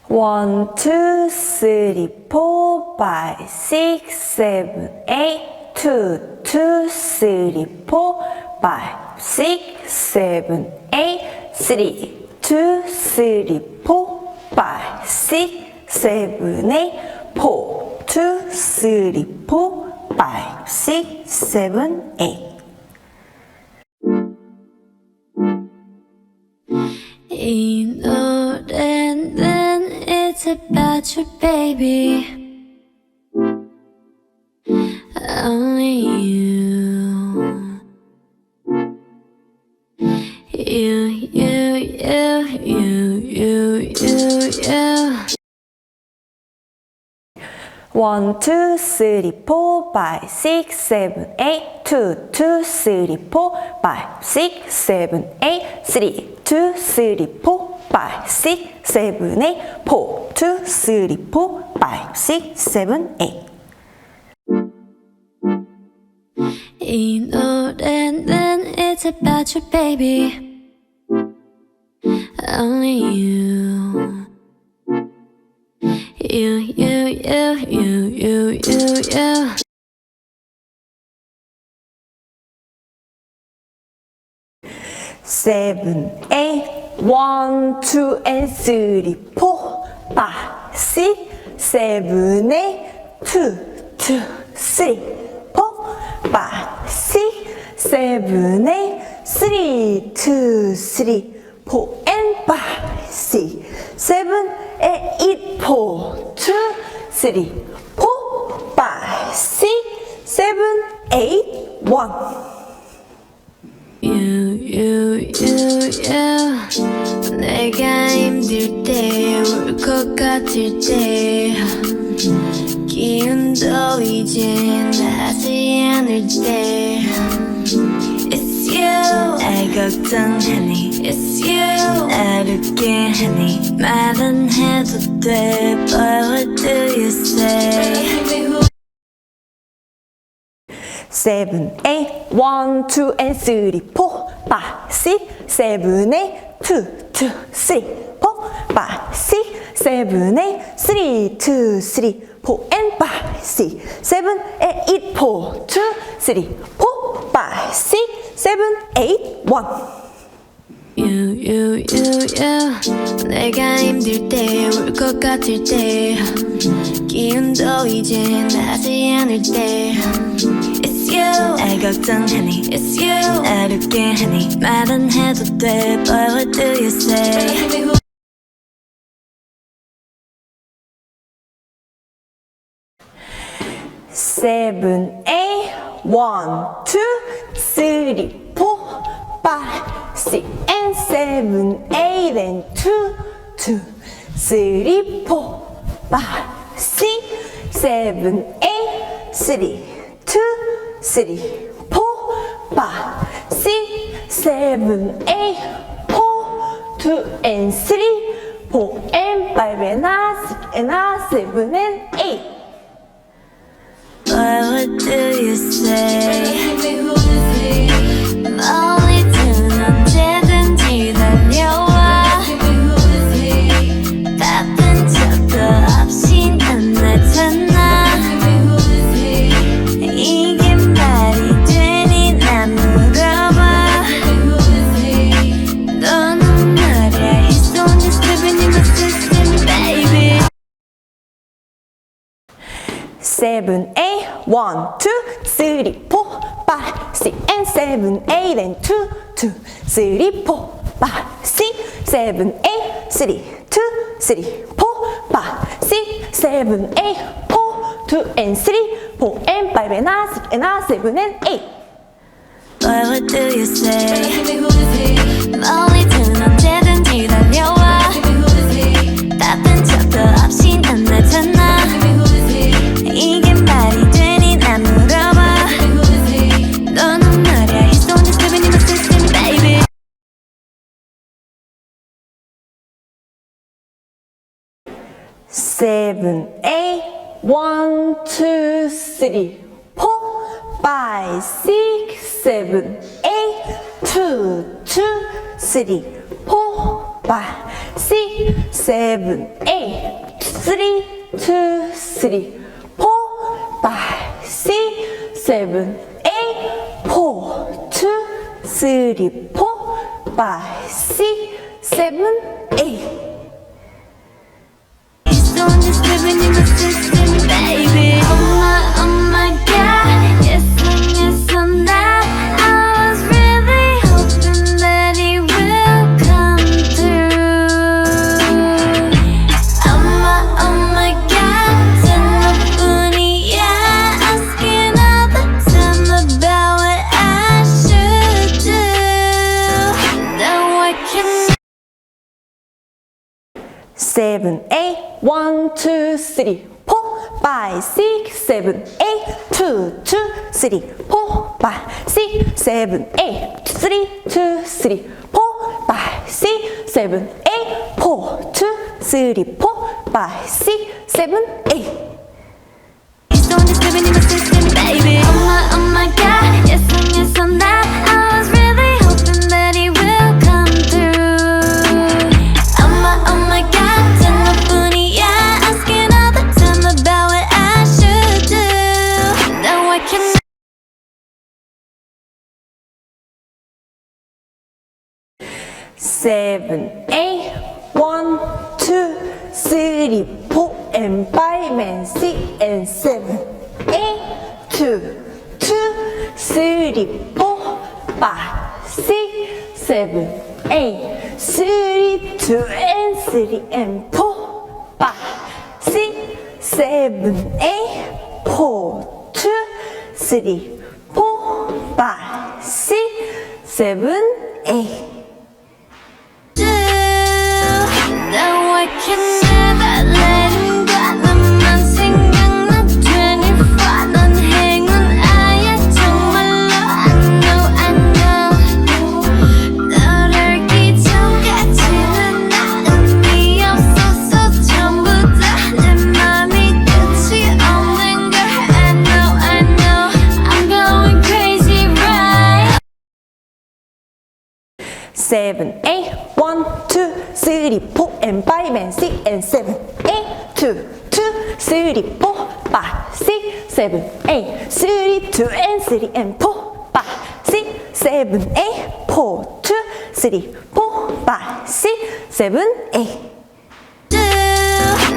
1, 2, 3, 4, 5, 6, 7, 8, 2, 2, 3, 4, 5, 6, 7, 8, 3, 2, 3, 4, 5, 6, 7, 8, 4, 2, 3, 4, 5, 6, 7, 8. 이 노래는 It's about you, baby. Only you. You. 1, 2, 3, 4, 5, 6, 7, 8, 2, 2, 3, 4, 5, 6, 7, 8, 3, 2, 3, 4, 5, 6, 7, 8, 4, 2, 3, 4, 5, 6, 7, 8. 이 노래는 It's about you, baby. Only you. You. 7, 8, 1, 2, and 3, 4, 5, 6, 7, 8, 2, 2, 3, 4, 5, 6, 7, 8, 3, 2, 3, 4, and 5, 6, 7, 8, 4, 2, 3, 4, 5, 6, 7, 8, 1. You. 내가 힘들 때, 울 것 같을 때, 기운도 이제 나지 않을 때. It's you. 날 걱정하니, It's you. 나를 웃게 하니, 말은 해도 돼, but what do you say? 7, 8, 1, 2, and 3, 4, 5, 6, 7, 8, 2, 2, 3, 4, 5, 6, 7, 8, 3, 2, 3, 4, and 5, 6, 7, 8, 4, 2, 3, 4, 5, 6, 7, 8, 1. You. 내가 힘들 때, 울 것 같을 때, 기운도 이제 나지 않을 때. It's you. 날 걱정하니, It's you. 날 웃게 하니, 말은 해도 돼, but what do you say? Seven, 8, 1, 2, 3, 4, 5, 6, and 7, 8, and 2, 2, 3, 4, 5, 6, 7, 8, 3, 2, 3, 4, 5, 6, 7, 8, 4, 2, and 3, 4, and 5, and 7, and 8. What do you say? 멀리 든 언제든지 달려와 바쁜 척도 없이 난 나타나 이게 말이 되니 난 물어봐 너는 말야 He's so disturbing in my system baby 7, 8, 1, 2, 3, 4, 5, 6, and 7, 8, and 2, 2, 3, 4, 5, 6, 7, 8, 3, 2, 3, 4, 5, 6, 7, 8, 4, 2, and 3, 4, and 5, and 7, and 8. What do you say? 멀리 든 언제든지 달려와 바쁜 척도 없이 난 나타나 이게 말이 되니 난 물어봐 너는 말야 He's so disturbing in my system baby 7, 8, 1, 2, 3, 4, 5, 6, 7, 8, 2, 2, 3, 4, 5, 6, 7, 8, 3, 2, 3, 4, 5, 6, 7, 8, 4, 2, 3, 4, 5, 6, 7, 8. So I'm just living in the system, baby. Oh my God, yes, I'm not. I was really hoping that it will come through. Oh my God, 전부뿐이야. Asking all the time about what I should do. Now I can 7, 8, 1, 2, 3, 4, 5, 6, 7, 8, 2, 2, 3, 4, 5, 6, 7, 8, 3, 2, 3, 4, 5, 6, 7, 8, 4, 2, 3, 4, 5, 6, 7, 8. So I'm just living in the system, baby. Oh my God, yes, I'm not. I was really hoping that it will come through. Oh my God, 전부뿐이야. Asking all the time about what I should do. Now I can. 7, 8, 1, 2, 3, 4, and 5, and 6, and 7, 8, 2, 2, 3, 4, 5, 6, 7, 8, 3, 2, and 3, and 4, 5, 6, 7, 8, 4, 2, 3, 4, 5, 6, 7, 8. Now I can never let go. 너만 생각나 24. 넌 행운 아야 정말로. I know. 너를 기적같이는 나 의미 없어서 전부 다 내 맘이 끝이 없는 걸. I know. I'm going crazy right. 7, 8, 1, 2, 3, 4, and 5, and 6, and 7, 8, 2, 2, 3, 4, 5, 6, 7, 8, 3, 2, and 3, and 4, 5, 6, 7, 8, 4, 2, 3, 4, 5, 6, 7, 8.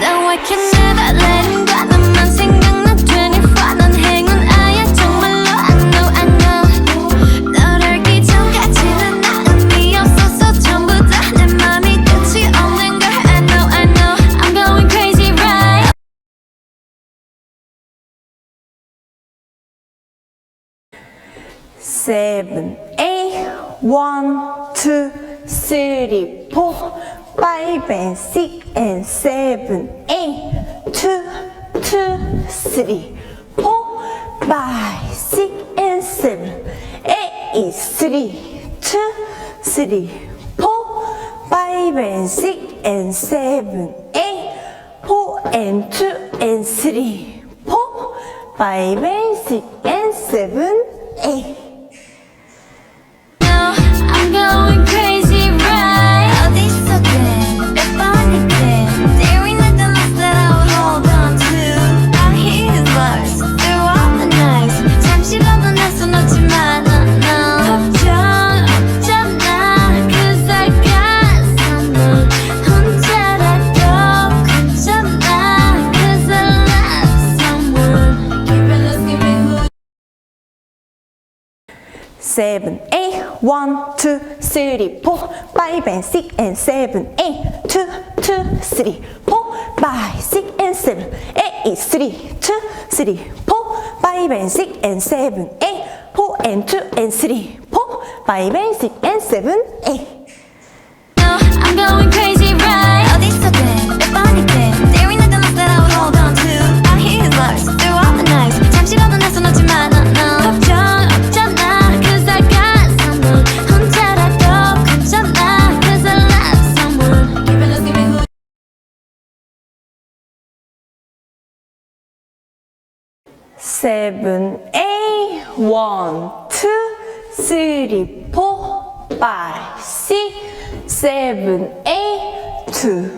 Now I can never let go. 너만 생각나 24. 넌 행운 아야 정말로. I know. 너를 기적같이는 나 의미 없어서 전부 다 내 맘이 끝이 없는 걸. I know. I'm going crazy right. 7, 8, 1, 2, 3, 4, 5, and 6, and 7, 8, 2, 2, 3, 4, 5, 6, and 7, 8 is 3, 2, 3, 4, 5, and 6, and 7, 8, 4, and 2, and 3, 4, 5, and 6, and 7, 8. I'm going crazy right. 어디서 된 몇 번이 된 There ain't nothing else that I would hold on to. I hear his words through all the nights. 잠시라도 내 손 놓지 마. No. 걱정 없잖아. Cause I got someone. 혼자라도 괜찮아. Cause I love someone. Give it who 7, 8, 1, 2, 3, 4, 5, and 6, and 7, 8, 2, 2, 3, 4, 5, 6, and 7, 8 is 3, 2, 3, 4, 5, and 6, and 7, 8, 4, and 2, and 3, 4, 5, and 6, and 7, 8. No, I'm going crazy right. 어디서 된 몇 번이 된 There ain't nothing else that I would hold on to. I hear his words through all the nights. 잠시라도 내 손 놓지 마. No. 걱정 없잖아. Cause I got someone. 혼자라도 괜찮아. Cause I love someone. Give it who 7, 8, 1, 2, 3, 4, 5, 6, 7, 8, 2,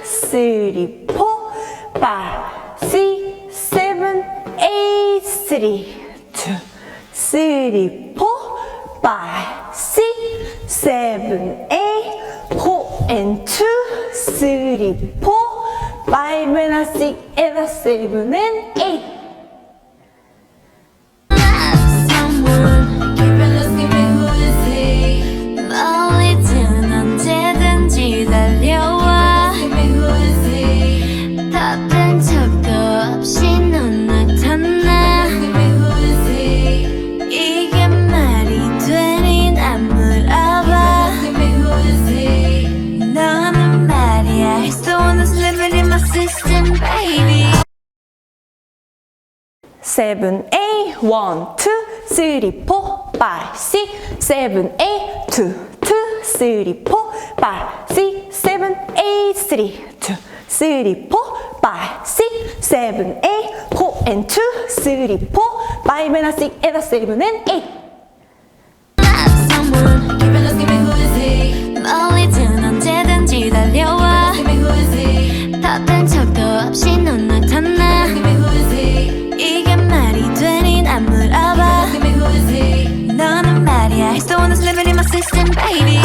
3, 4, 5, 6, 7, 8, 3, 2, 3, 4, 5, 6, 7, 8, 4 and 2, 3, 4, 5 and a 6 and a 7 and 8. Seven, eight, 1, 2, 3, 4, 5, 6, 7, 8, 2, 2, 3, 4, 5, 6, 7, 8, 3, 2, 3, 4, 5, 6, 7, 8, 4 and 2, 3, 4, 5 and a 6 and a 7 and 8. 멀리 든 언제든지 달려와 답된 척도 없이 넌 나타나 이게 말이 되니 난 물어봐 너는 말이야 I still wanna live in my system baby.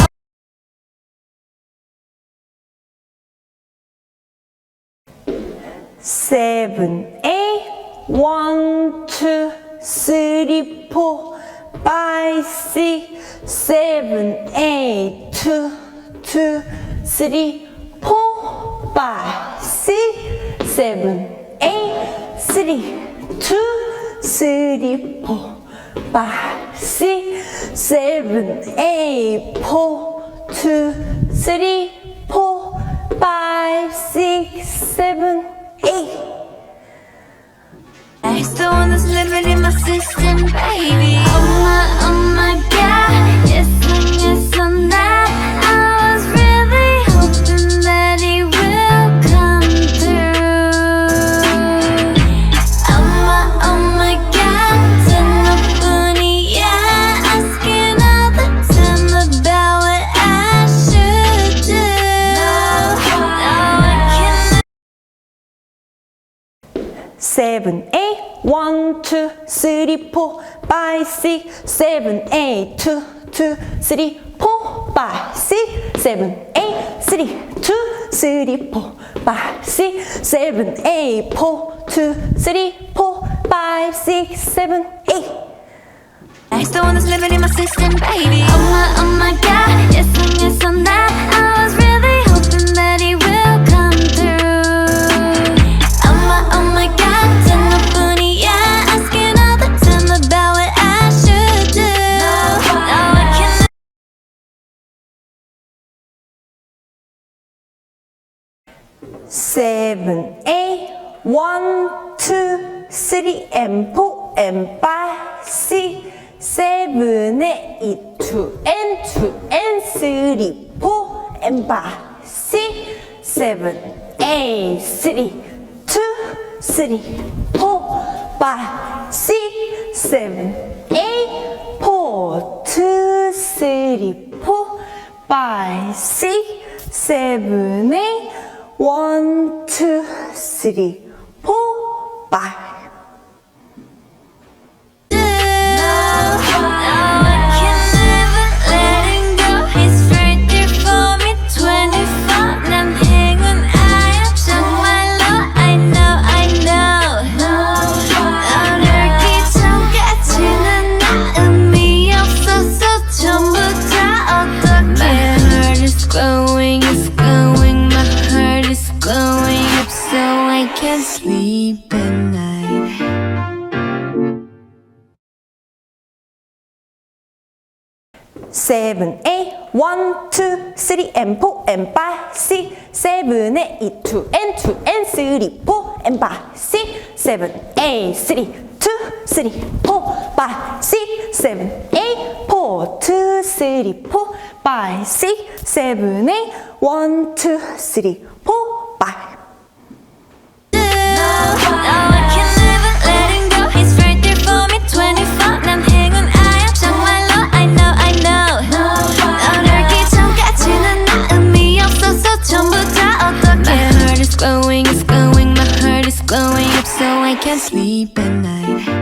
Seven, eight, 1, 2, 3, 4, 5, 6, 7, 8, 2, 2, 3, 4, 5, 6, 7, 8, 3, 2, 3, 4, 5, 6, 7, 8, 4, 2, 3, 4, 5, 6, 7, 8. I still wanna live in my system, baby. Oh my God, yes and that. I was really hoping that it will come through. Oh my God, 너뿐이야. Asking all the time about what I should do. Now I can. 7, 8, 1, 2, 3, 4, 5, 6, 7, 8, 2, 2, 3, 4, 5, 6, 7, 8, 3, 2, 3, 4, 5, 6, 7, 8, 4, 2, 3, 4, 5, 6, 7, 8. I still wanna live in my system, baby. Oh my God, yes and that. I was really hoping that it will come through. Oh my God, 너뿐이야. Asking all the time about what I should do. Now I can. 7, 8, 1, 2, 3, and 4, and 5, 6, 7, 8, 2, and 2, and 3, 4, and 5, 6, 7, 8, 3, 2, 3, 4, 5, 6, 7, 8, 4, 2, 3, 4, 5, 6, 7, 8, 1, 2, 3, 4, 5. Sleep at night. 7, 8, 1, 2, 3, and 4, and 5, 6, 7, 8, 2, and 2, and 3, 4, and 5, 6, 7, 8, 3, 2, 3, 4, 5, 6, 7, 8, 4, 2, 3, 4, 5, 6, 7, 8, 1, 2, 3, 4, 5. Now I can live it, letting go. He's right there for me, 24. 난 행운아야, 정말로. I know. 널 알기 전까지는 나 의미 없어서 glowing, it's glowing. My heart is glowing up so I can't sleep at night.